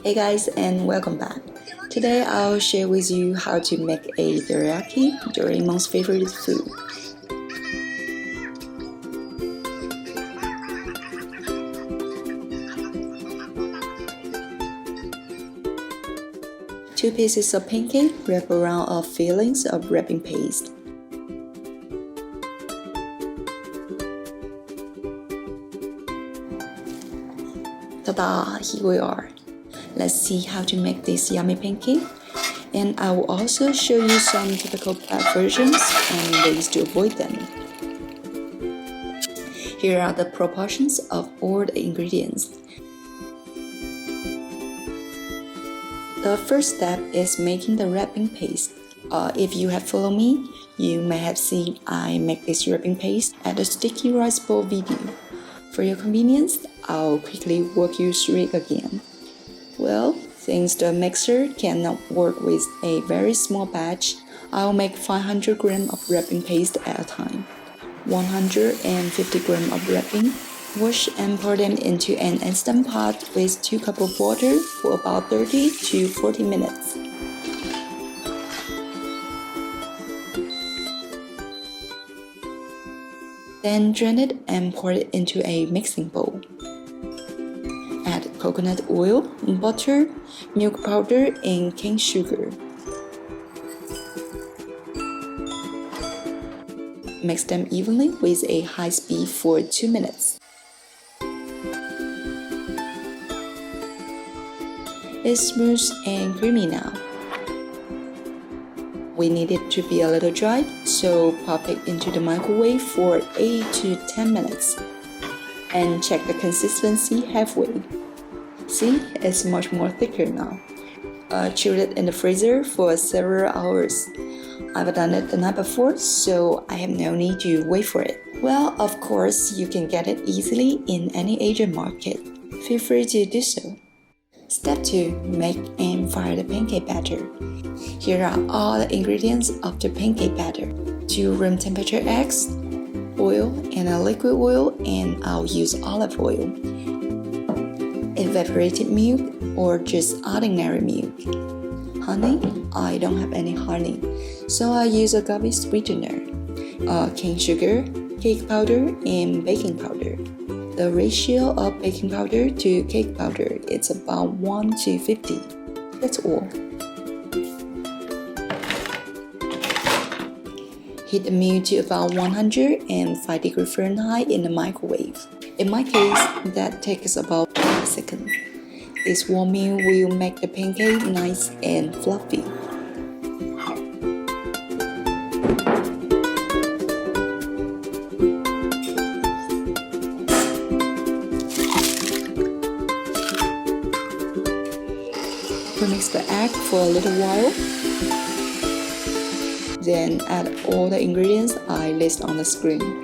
Hey guys, and welcome back. Today I'll share with you how to make a dorayaki, Doraemon's favorite food. Two pieces of pancake wrap around of fillings of wrapping paste. Ta-da! Here we are. Let's see how to make this yummy pancake. And I will also show you some typical bad versions and ways to avoid them. Here are the proportions of all the ingredients. The first step is making the wrapping paste. If you have followed me, you may have seen I make this wrapping paste at the sticky rice bowl video. For your convenience, I'll quickly walk you through it again. Well, since the mixer cannot work with a very small batch, I'll make 500 grams of wrapping paste at a time. 150 grams of wrapping. Wash and pour them into an instant pot with 2 cups of water for about 30 to 40 minutes. Then drain it and pour it into a mixing bowl. Add coconut oil, butter, milk powder, and cane sugar. Mix them evenly with a high speed for 2 minutes. It's smooth and creamy now. We need it to be a little dry, so pop it into the microwave for 8 to 10 minutes. And check the consistency halfway. See, it's much more thicker now. Chill it in the freezer for several hours. I've done it the night before, so I have no need to wait for it. Well, of course, you can get it easily in any Asian market. Feel free to do so. Step 2. Make and fry the pancake batter. Here are all the ingredients of the pancake batter. 2 room temperature eggs, oil and a liquid oil, and I'll use olive oil. Evaporated milk or just ordinary milk. Honey, I don't have any honey, so I use agave sweetener. Cane sugar, cake powder, and baking powder. The ratio of baking powder to cake powder is about 1 to 50. That's all. Heat the milk to about 105 degrees Fahrenheit in the microwave. In my case, that takes about 5 seconds. This warm milk will make the pancake nice and fluffy. Mix the egg for a little while. Then add all the ingredients I list on the screen.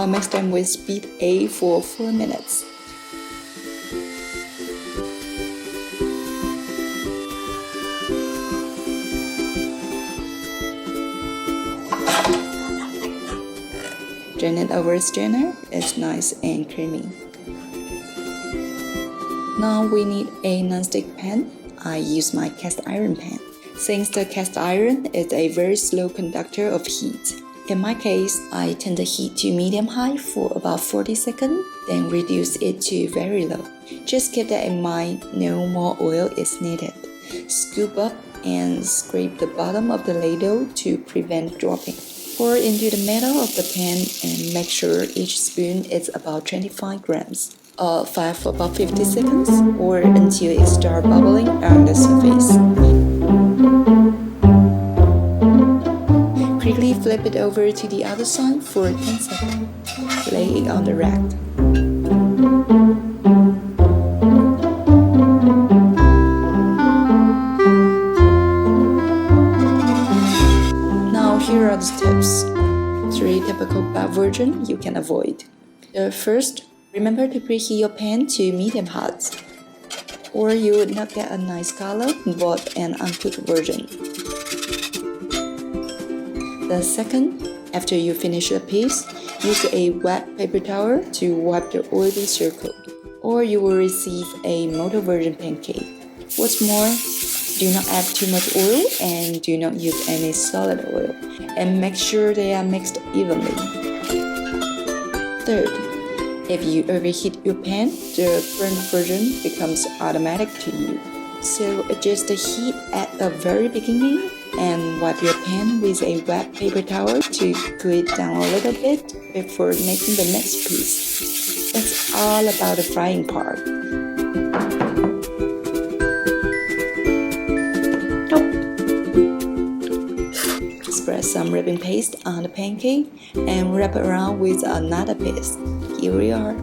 Mix them with speed A for 4 minutes. Drain it over a strainer. It's nice and creamy. Now we need a non-stick pan. I use my cast iron pan, since the cast iron is a very slow conductor of heat. In my case, I turn the heat to medium-high for about 40 seconds, then reduce it to very low. Just keep that in mind, no more oil is needed. Scoop up and scrape the bottom of the ladle to prevent dropping. Pour into the middle of the pan and make sure each spoon is about 25 grams. Fire for about 50 seconds or until it starts bubbling on the surface. Quickly flip it over to the other side for 10 seconds. Lay it on the rack. Now here are the tips. 3 typical bad versions you can avoid. The first, remember to preheat your pan to medium hot, or you would not get a nice color but an uncooked version. The second, after you finish a piece, use a wet paper towel to wipe the oily circle, or you will receive a motor version pancake. What's more, do not add too much oil and do not use any solid oil, and make sure they are mixed evenly. Third, if you overheat your pan, the burnt version becomes automatic to you. So adjust the heat at the very beginning and wipe your pan with a wet paper towel to cool it down a little bit before making the next piece. That's all about the frying part. Spread some ribbon paste on the pancake and wrap it around with another piece. Here we are.